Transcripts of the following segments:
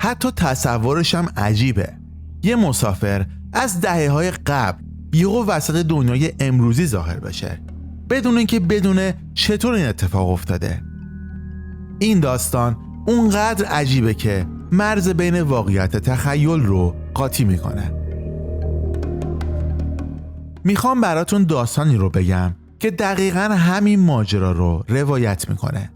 حتی تصورش هم عجیبه. یه مسافر از دهه‌های قبل یهو وسط دنیای امروزی ظاهر بشه بدون اینکه بدونه چطور این اتفاق افتاده. این داستان اونقدر عجیبه که مرز بین واقعیت تخیل رو قاطی میکنه. میخوام براتون داستانی رو بگم که دقیقاً همین ماجرا رو روایت میکنه.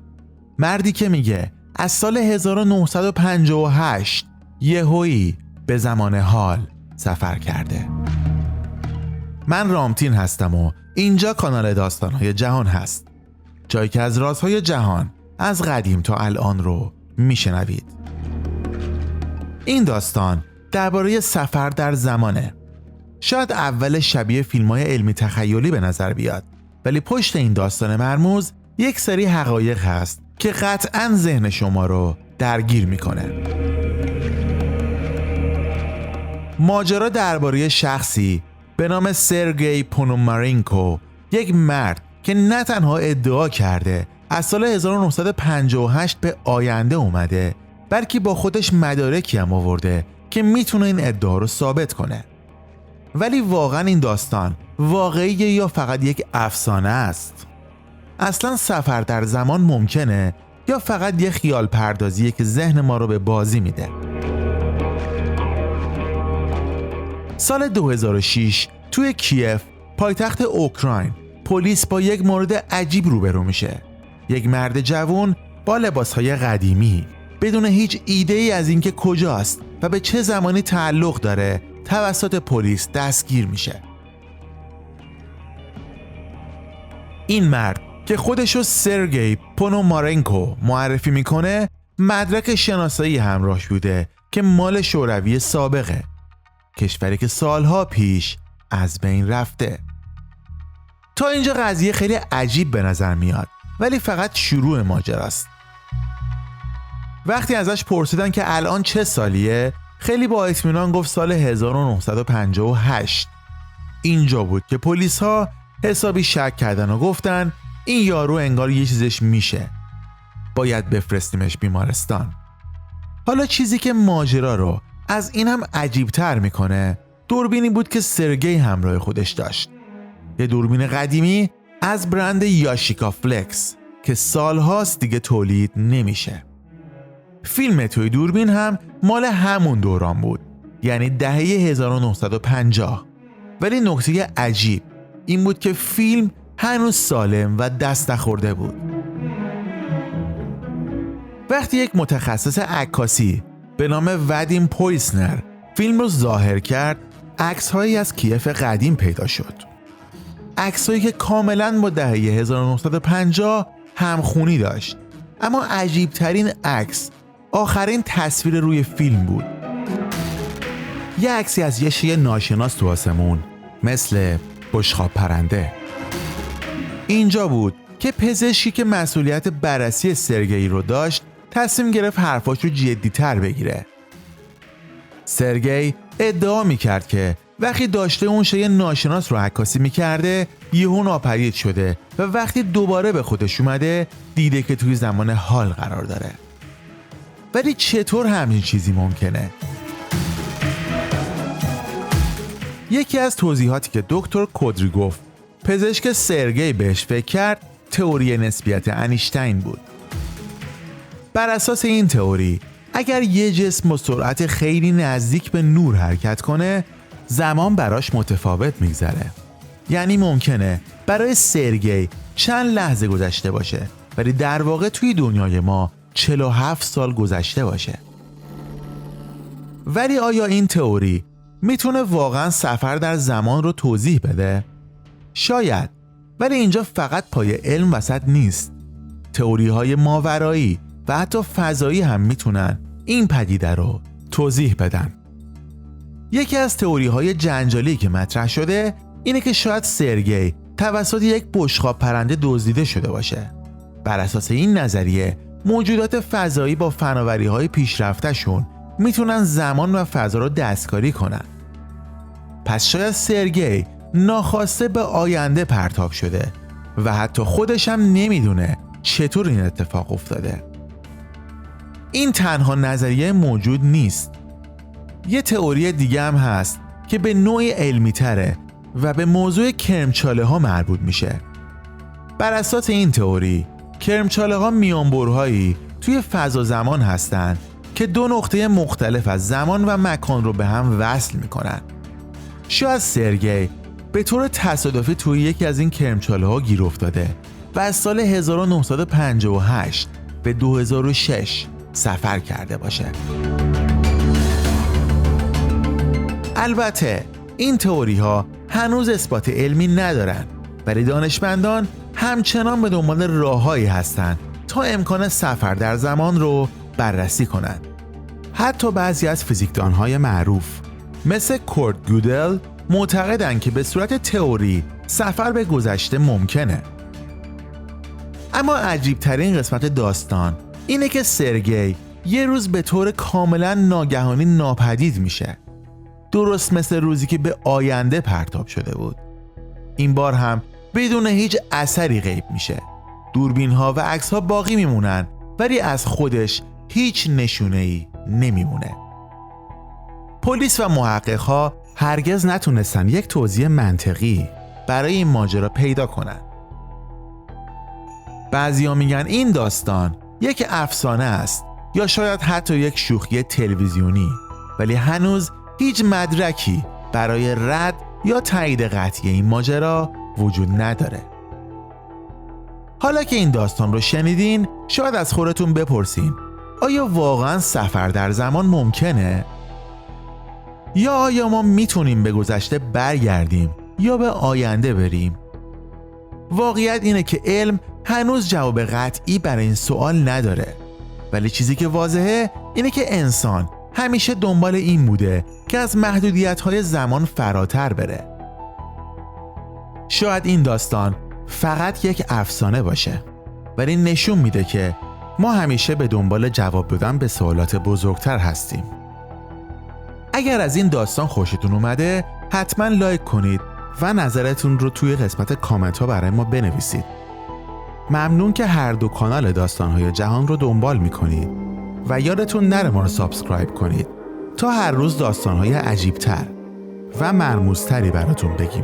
مردی که میگه از سال 1958 یهویی به زمان حال سفر کرده. من رامتین هستم و اینجا کانال داستان‌های جهان هست، جایی که از رازهای جهان از قدیم تا الان رو میشنوید. این داستان درباره سفر در زمانه. شاید اول شبیه فیلم‌های علمی تخیلی به نظر بیاد، ولی پشت این داستان مرموز یک سری حقایق هست که قطعاً ذهن شما رو درگیر میکنه. ماجرا درباره شخصی به نام سرگئی پونومارینکو، یک مرد که نه تنها ادعا کرده از سال 1958 به آینده اومده، بلکه با خودش مدارکی هم آورده که میتونه این ادعا رو ثابت کنه. ولی واقعا این داستان واقعیه یا فقط یک افسانه است؟ اصلا سفر در زمان ممکنه یا فقط یک خیال پردازیه که ذهن ما رو به بازی میده؟ سال 2006 توی کیف، پایتخت اوکراین، پلیس با یک مورد عجیب روبرو میشه. یک مرد جوان با لباسهای قدیمی بدون هیچ ایده‌ای از اینکه کجاست و به چه زمانی تعلق داره توسط پلیس دستگیر میشه. این مرد که خودشو سرگئی پونومارینکو معرفی میکنه، مدرک شناسایی همراهش بوده که مال شوروی سابقه، کشوری که سالها پیش از بین رفته. تا اینجا قضیه خیلی عجیب به نظر میاد، ولی فقط شروع ماجراست. وقتی ازش پرسیدن که الان چه سالیه، خیلی با اطمینان گفت سال 1958. اینجا بود که پلیس ها حسابی شک کردن و گفتن این یارو انگار یه چیزش میشه، باید بفرستیمش بیمارستان. حالا چیزی که ماجرا رو از این هم عجیب تر میکنه، دوربینی بود که سرگئی همراه خودش داشت. یه دوربین قدیمی از برند یاشیکا فلکس که سالهاست دیگه تولید نمیشه. فیلم توی دوربین هم مال همون دوران بود، یعنی دهه 1950. ولی نکته عجیب این بود که فیلم هنوز سالم و دست نخورده بود. وقتی یک متخصص عکاسی به نام وادیم پویسنر فیلم رو ظاهر کرد، عکس‌هایی از کیف قدیم پیدا شد. عکس‌هایی که کاملاً با دهه 1950 همخونی داشت. اما عجیب‌ترین عکس آخرین تصویر روی فیلم بود. یه عکسی از یه شیء ناشناس تو آسمون، مثل بشقاب پرنده. اینجا بود که پزشکی که مسئولیت بررسی سرگئی رو داشت تصمیم گرفت حرفاش رو جدی‌تر بگیره. سرگئی ادعا میکرد که وقتی داشته اون شیء ناشناس رو عکاسی میکرده، یهو ناپدید شده و وقتی دوباره به خودش اومده دیده که توی زمان حال قرار داره. ولی چطور همین چیزی ممکنه؟ یکی از توضیحاتی که دکتر کودریگوف، پزشک سرگئی، بهش فکر کرد تئوری نسبیت انیشتین بود. بر اساس این تئوری اگر یه جسم با سرعت خیلی نزدیک به نور حرکت کنه، زمان براش متفاوت میگذره. یعنی ممکنه برای سرگئی چند لحظه گذشته باشه، ولی در واقع توی دنیای ما 47 سال گذشته باشه. ولی آیا این تئوری میتونه واقعا سفر در زمان رو توضیح بده؟ شاید، ولی اینجا فقط پای علم وسط نیست. تئوری های ماورایی و حتی فضایی هم میتونن این پدیده رو توضیح بدن. یکی از تئوری های جنجالی که مطرح شده اینه که شاید سرگئی توسط یک بشقاب پرنده دزدیده شده باشه. بر اساس این نظریه موجودات فضایی با فناوری های پیشرفته‌شون میتونن زمان و فضا رو دستکاری کنن. پس شاید سرگئی ناخواسته به آینده پرتاب شده و حتی خودش هم نمیدونه چطور این اتفاق افتاده. این تنها نظریه موجود نیست. یه تئوری دیگه هم هست که به نوعی علمی تره و به موضوع کرمچاله ها مربوط میشه. بر اساس این تئوری کرمچاله ها میانبرهایی توی فضا زمان هستن که دو نقطه مختلف از زمان و مکان رو به هم وصل میکنن. شاید سرگئی به طور تصادفی توی یکی از این کرمچاله ها گیر افتاده و از سال 1958 به 2006 سفر کرده باشه. البته این تئوری ها هنوز اثبات علمی ندارن، ولی دانشمندان همچنان به دنبال راههایی هستند تا امکان سفر در زمان رو بررسی کنند. حتی بعضی از فیزیکدانهای معروف مثل کورت گودل معتقدند که به صورت تئوری سفر به گذشته ممکنه. اما عجیب ترین قسمت داستان اینه که سرگئی یه روز به طور کاملا ناگهانی ناپدید میشه، درست مثل روزی که به آینده پرتاب شده بود. این بار هم بدون هیچ اثری غیب میشه. دوربین ها و عکس ها باقی میمونن، ولی از خودش هیچ نشونه‌ای نمیمونه. پلیس و محقق ها هرگز نتونستن یک توضیح منطقی برای این ماجرا پیدا کنن. بعضیا میگن این داستان یک افسانه است یا شاید حتی یک شوخی تلویزیونی، ولی هنوز هیچ مدرکی برای رد یا تایید قطعی این ماجرا وجود نداره. حالا که این داستان رو شنیدین، شاید از خودتون بپرسین آیا واقعا سفر در زمان ممکنه؟ یا آیا ما میتونیم به گذشته برگردیم یا به آینده بریم؟ واقعیت اینه که علم هنوز جواب قطعی برای این سوال نداره، ولی چیزی که واضحه اینه که انسان همیشه دنبال این بوده که از محدودیت‌های زمان فراتر بره. شاید این داستان فقط یک افسانه باشه، ولی نشون میده که ما همیشه به دنبال جواب دادن به سوالات بزرگتر هستیم. اگر از این داستان خوشتون اومده حتما لایک کنید و نظرتون رو توی قسمت کامنت ها برای ما بنویسید. ممنون که هر دو کانال داستان‌های جهان رو دنبال میکنید و یادتون نره ما رو سابسکرایب کنید تا هر روز داستان‌های عجیب‌تر و مرموزتری براتون بگیم.